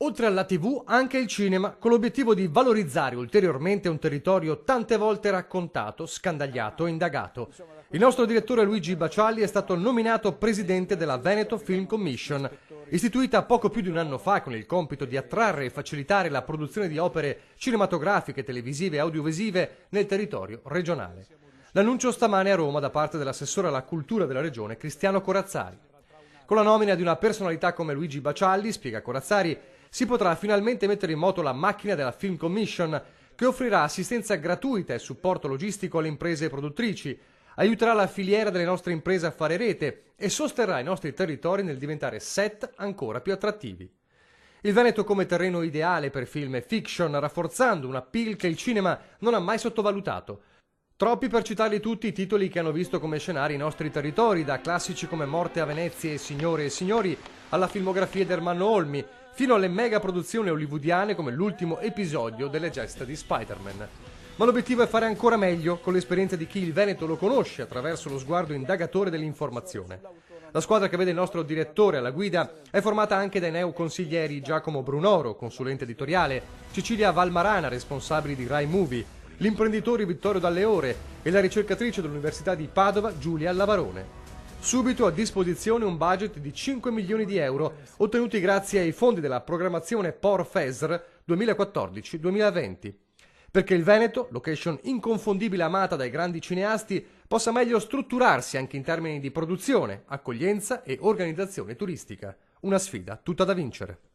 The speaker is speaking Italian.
Oltre alla TV, anche il cinema, con l'obiettivo di valorizzare ulteriormente un territorio tante volte raccontato, scandagliato e indagato. Il nostro direttore Luigi Bacialli è stato nominato presidente della Veneto Film Commission, istituita poco più di un anno fa con il compito di attrarre e facilitare la produzione di opere cinematografiche, televisive e audiovisive nel territorio regionale. L'annuncio stamane a Roma da parte dell'assessore alla cultura della regione Cristiano Corazzari. Con la nomina di una personalità come Luigi Bacialli, spiega Corazzari, si potrà finalmente mettere in moto la macchina della Film Commission, che offrirà assistenza gratuita e supporto logistico alle imprese produttrici, aiuterà la filiera delle nostre imprese a fare rete e sosterrà i nostri territori nel diventare set ancora più attrattivi. Il Veneto come terreno ideale per film e fiction, rafforzando un appeal che il cinema non ha mai sottovalutato. Troppi per citarli tutti i titoli che hanno visto come scenari i nostri territori, da classici come Morte a Venezia e Signore e Signori, alla filmografia di Ermanno Olmi, fino alle mega produzioni hollywoodiane come l'ultimo episodio delle gesta di Spider-Man. Ma l'obiettivo è fare ancora meglio con l'esperienza di chi il Veneto lo conosce attraverso lo sguardo indagatore dell'informazione. La squadra che vede il nostro direttore alla guida è formata anche dai neoconsiglieri Giacomo Brunoro, consulente editoriale, Cecilia Valmarana, responsabili di Rai Movie, l'imprenditore Vittorio Dalleore e la ricercatrice dell'Università di Padova Giulia Lavarone. Subito a disposizione un budget di 5 milioni di euro ottenuti grazie ai fondi della programmazione POR FESR 2014-2020. Perché il Veneto, location inconfondibile amata dai grandi cineasti, possa meglio strutturarsi anche in termini di produzione, accoglienza e organizzazione turistica. Una sfida tutta da vincere.